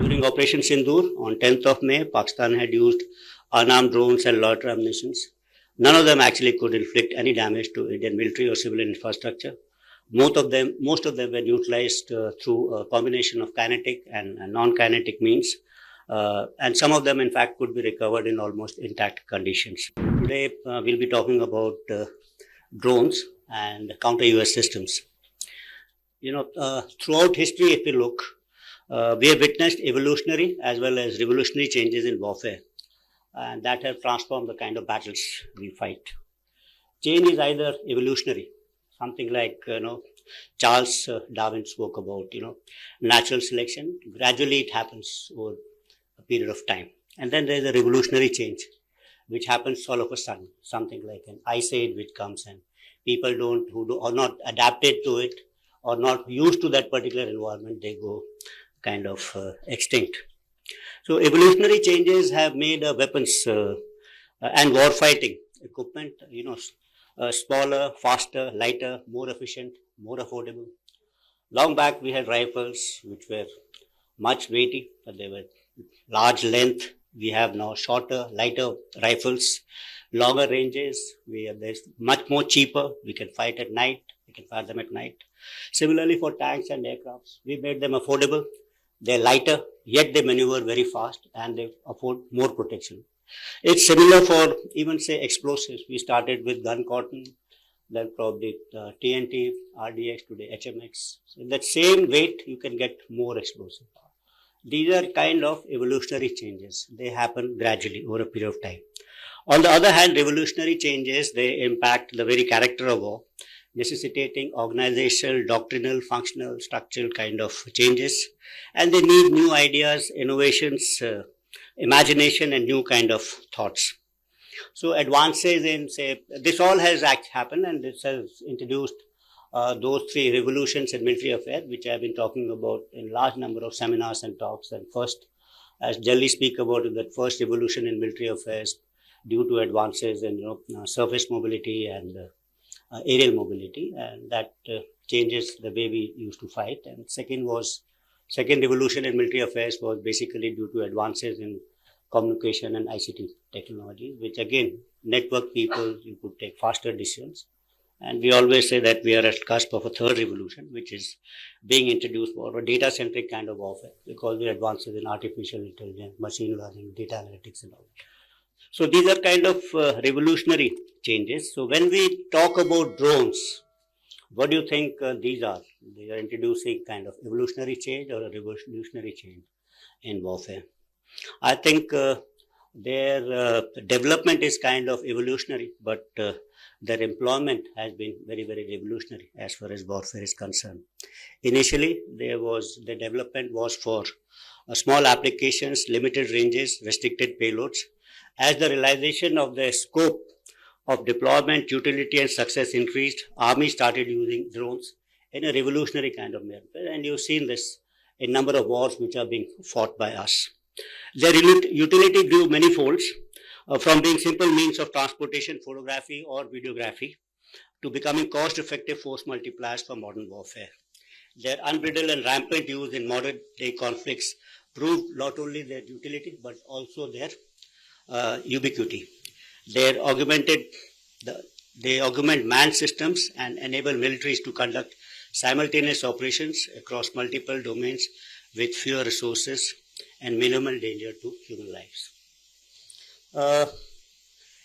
During Operation Sindoor on 10th of May, Pakistan had used unarmed drones and loiter ammunitions. None of them actually could inflict any damage to Indian military or civilian infrastructure. Most of them were utilized through a combination of kinetic and non-kinetic means. And some of them, in fact, could be recovered in almost intact conditions. Today, we'll be talking about drones and counter-UAS systems. Throughout history, if we look, we have witnessed evolutionary as well as revolutionary changes in warfare, and that have transformed the kind of battles we fight. Change is either evolutionary, something like Charles Darwin spoke about, natural selection. Gradually, it happens over a period of time, and then there is a revolutionary change, which happens all of a sudden, something like an ice age which comes, and people who are not adapted to it or not used to that particular environment, they go kind of extinct. So evolutionary changes have made weapons and war fighting equipment, smaller, faster, lighter, more efficient, more affordable. Long back we had rifles which were much weighty, but they were large length. We have now shorter, lighter rifles, longer ranges. They're much more cheaper. We can fight at night. We can fire them at night. Similarly for tanks and aircrafts, we made them affordable. They're lighter, yet they maneuver very fast and they afford more protection. It's similar for even say explosives. We started with gun cotton, then probably TNT, RDX, today HMX. So in that same weight, you can get more explosive power. These are kind of evolutionary changes. They happen gradually over a period of time. On the other hand, revolutionary changes, they impact the very character of war, necessitating organizational, doctrinal, functional, structural kind of changes. And they need new ideas, innovations, imagination, and new kind of thoughts. So advances in, say, this all has happened, and this has introduced those three revolutions in military affairs, which I have been talking about in large number of seminars and talks. And first, as generally speak about it, that first revolution in military affairs due to advances in surface mobility and aerial mobility, and that changes the way we used to fight. And second revolution in military affairs was basically due to advances in communication and ICT technology, which again network people, you could take faster decisions. And we always say that we are at cusp of a third revolution, which is being introduced for a data-centric kind of warfare, because the advances in artificial intelligence, machine learning, data analytics and all. So these are kind of revolutionary changes. So when we talk about drones, what do you think these are? They are introducing kind of evolutionary change or a revolutionary change in warfare. I think their development is kind of evolutionary, but their employment has been very, very revolutionary as far as warfare is concerned. Initially, the development was for small applications, limited ranges, restricted payloads. As the realization of the scope of deployment, utility and success increased, armies started using drones in a revolutionary kind of manner. And you've seen this in number of wars which are being fought by us. Their utility grew many folds, from being simple means of transportation, photography or videography, to becoming cost-effective force multipliers for modern warfare. Their unbridled and rampant use in modern-day conflicts proved not only their utility but also their ubiquity. They augment manned systems and enable militaries to conduct simultaneous operations across multiple domains with fewer resources and minimal danger to human lives.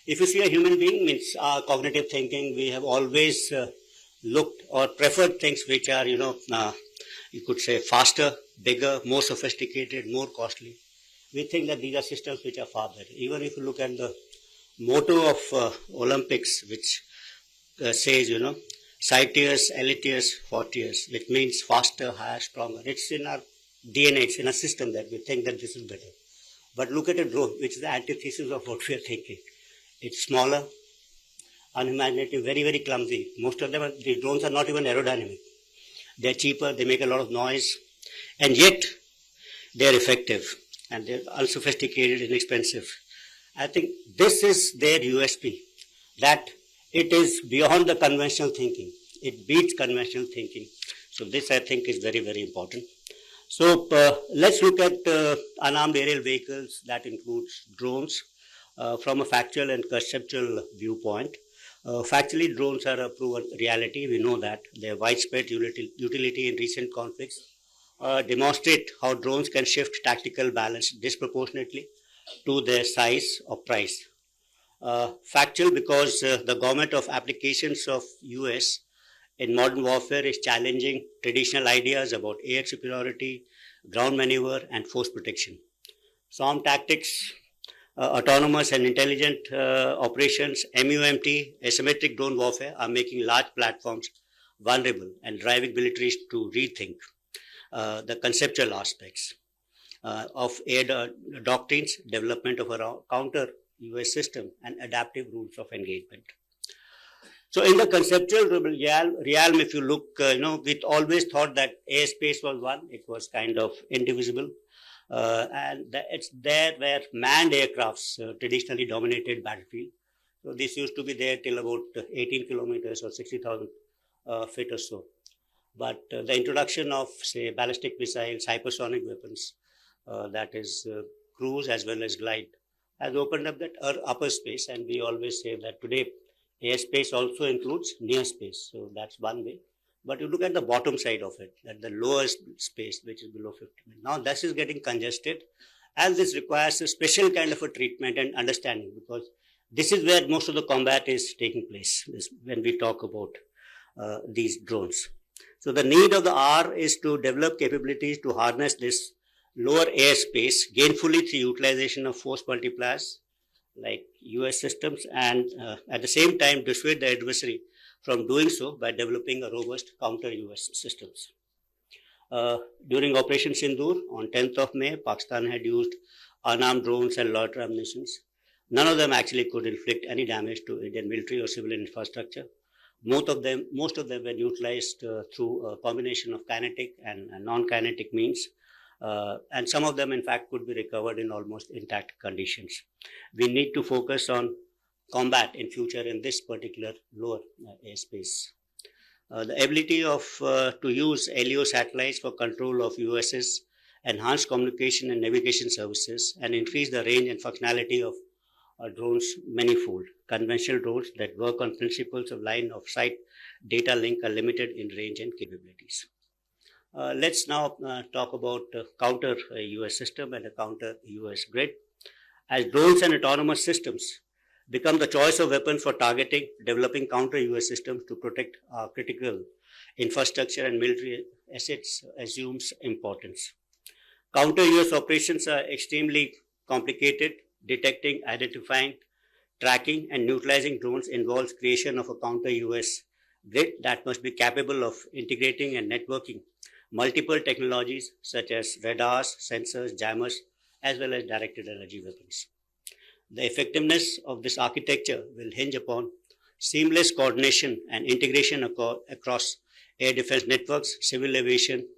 If you see a human being, means our cognitive thinking, we have always looked or preferred things which are, you could say faster, bigger, more sophisticated, more costly. We think that these are systems which are far better. Even if you look at the motto of Olympics, which says, citius, elitius, fortius, which means faster, higher, stronger. It's in our DNA, it's in our system that we think that this is better. But look at a drone, which is the antithesis of what we are thinking. It's smaller, unimaginative, very, very clumsy. Most of them, the drones are not even aerodynamic. They're cheaper, they make a lot of noise, and yet they're effective. And they're unsophisticated, inexpensive. I think this is their USP, that it is beyond the conventional thinking. It beats conventional thinking. So this, I think, is very, very important. So let's look at unarmed aerial vehicles, that includes drones, from a factual and conceptual viewpoint. Factually, drones are a proven reality. We know that their widespread utility in recent conflicts demonstrate how drones can shift tactical balance disproportionately to their size or price. Factual because the government of applications of US in modern warfare is challenging traditional ideas about air superiority, ground maneuver, and force protection. Swarm tactics, autonomous and intelligent operations, MUMT, asymmetric drone warfare are making large platforms vulnerable and driving militaries to rethink the conceptual aspects of air doctrines, development of a counter US system, and adaptive rules of engagement. So, in the conceptual realm, if you look, we always thought that airspace was one, it was kind of indivisible. And it's there where manned aircrafts traditionally dominated battlefield. So, this used to be there till about 18 kilometers or 60,000 feet or so. But the introduction of, say, ballistic missiles, hypersonic weapons, that is cruise as well as glide, has opened up that upper space. And we always say that today airspace also includes near space. So that's one way. But you look at the bottom side of it, at the lowest space, which is below 50. Now this is getting congested, and this requires a special kind of a treatment and understanding, because this is where most of the combat is taking place when we talk about these drones. So the need of the hour is to develop capabilities to harness this lower airspace gainfully through utilization of force multipliers like US systems, and at the same time dissuade the adversary from doing so by developing a robust counter US systems. During Operation Sindoor on 10th of May, Pakistan had used unarmed drones and loiter ammunitions. None of them actually could inflict any damage to Indian military or civilian infrastructure. Most of them were utilized through a combination of kinetic and non-kinetic means. And some of them, in fact, could be recovered in almost intact conditions. We need to focus on combat in future in this particular lower airspace. The ability to use LEO satellites for control of USS, enhance communication and navigation services, and increase the range and functionality of drones manifold. Conventional drones that work on principles of line of sight data link are limited in range and capabilities. Let's now talk about counter US system and a counter US grid. As drones and autonomous systems become the choice of weapons for targeting, developing counter US systems to protect our critical infrastructure and military assets assumes importance. Counter US operations are extremely complicated. Detecting, identifying, tracking, and neutralizing drones involves creation of a counter US grid that must be capable of integrating and networking multiple technologies such as radars, sensors, jammers, as well as directed energy weapons. The effectiveness of this architecture will hinge upon seamless coordination and integration across air defense networks, civil aviation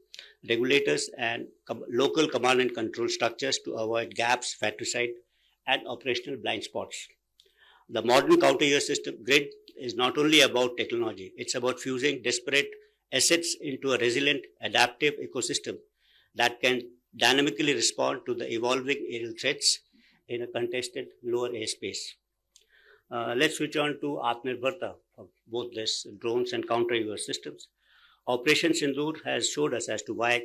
regulators, and local command and control structures to avoid gaps, fratricide, and operational blind spots. The modern counter-US system grid is not only about technology, it's about fusing disparate assets into a resilient, adaptive ecosystem that can dynamically respond to the evolving aerial threats in a contested lower airspace. Let's switch on to Atmanirbharta for both this drones and counter-US systems. Operation Sindoor has showed us as to why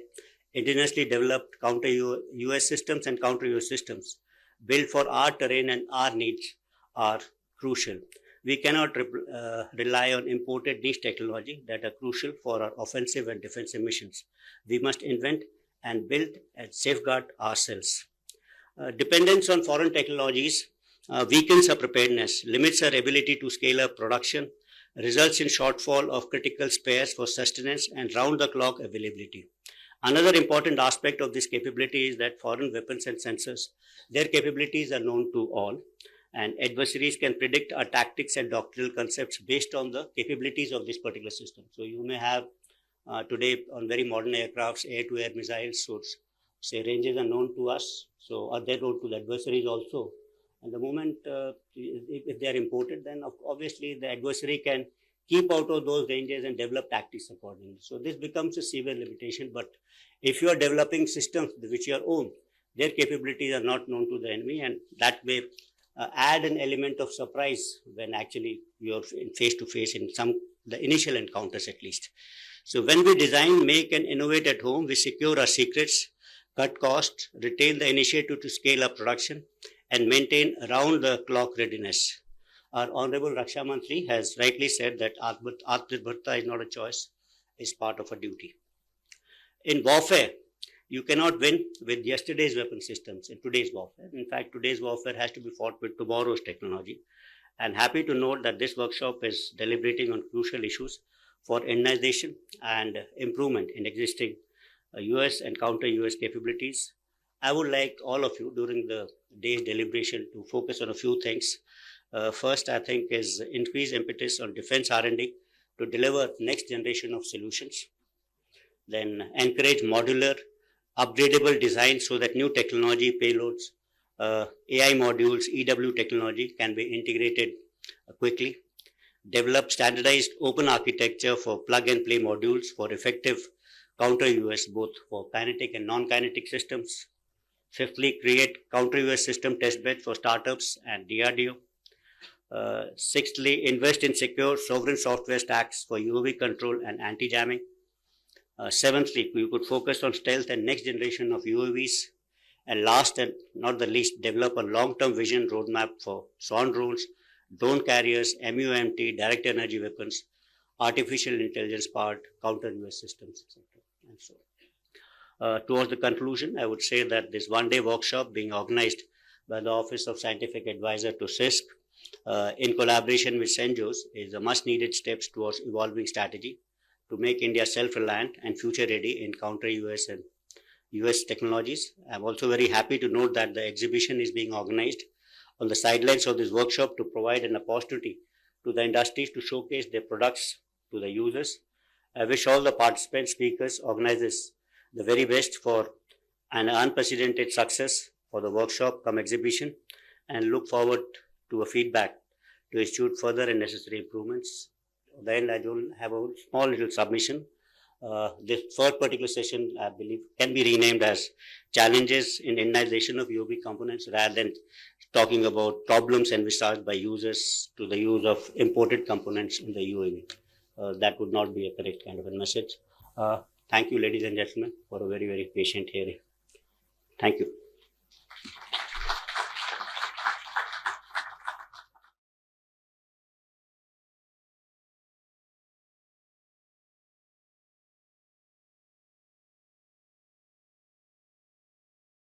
indigenously developed counter-US systems and counter-US systems built for our terrain and our needs are crucial. We cannot rely on imported niche technology that are crucial for our offensive and defensive missions. We must invent and build and safeguard ourselves. Dependence on foreign technologies weakens our preparedness, limits our ability to scale up production, results in shortfall of critical spares for sustenance and round-the-clock availability. Another important aspect of this capability is that foreign weapons and sensors, their capabilities are known to all, and adversaries can predict our tactics and doctrinal concepts based on the capabilities of this particular system. So you may have today on very modern aircrafts, air-to-air missiles, so say ranges are known to us, so are they known to the adversaries also. And the moment if they are imported, then obviously the adversary can keep out of those ranges and develop tactics accordingly. So this becomes a severe limitation. But if you are developing systems which you own, their capabilities are not known to the enemy, and that may add an element of surprise when actually you're face to face in the initial encounters at least. So when we design, make and innovate at home, we secure our secrets, cut costs, retain the initiative to scale up production, and maintain around the clock readiness. Our Honorable Raksha Mantri has rightly said that Atmanirbharta is not a choice, it's part of a duty. In warfare, you cannot win with yesterday's weapon systems in today's warfare. In fact, today's warfare has to be fought with tomorrow's technology. I'm happy to note that this workshop is deliberating on crucial issues for Indianization and improvement in existing US and counter-US capabilities. I would like all of you during the day's deliberation to focus on a few things. First, I think, is increased impetus on defense R&D to deliver next generation of solutions. Then encourage modular, upgradable design so that new technology, payloads, AI modules, EW technology can be integrated quickly. Develop standardized open architecture for plug-and-play modules for effective counter-US, both for kinetic and non-kinetic systems. Fifthly, create counter-US system testbed for startups and DRDO. Sixthly, invest in secure sovereign software stacks for UAV control and anti-jamming. Seventhly, we could focus on stealth and next generation of UAVs. And last and not the least, develop a long-term vision roadmap for swarm drones, drone carriers, MUMT, direct energy weapons, artificial intelligence powered counter-US systems, etc. And so towards the conclusion, I would say that this one-day workshop being organized by the Office of Scientific Advisor to CISC in collaboration with CENJOS is a much-needed steps towards evolving strategy to make India self-reliant and future-ready in counter-US and US technologies. I'm also very happy to note that the exhibition is being organized on the sidelines of this workshop to provide an opportunity to the industries to showcase their products to the users. I wish all the participants, speakers, organizers the very best for an unprecedented success for the workshop come exhibition, and look forward to a feedback to institute further and necessary improvements. Then I will have a small little submission. This third particular session, I believe, can be renamed as Challenges in Indianization of UAV Components, rather than talking about problems envisaged by users to the use of imported components in the UAV. That would not be a correct kind of a message. Thank you, ladies and gentlemen, for a very, very patient hearing. Thank you.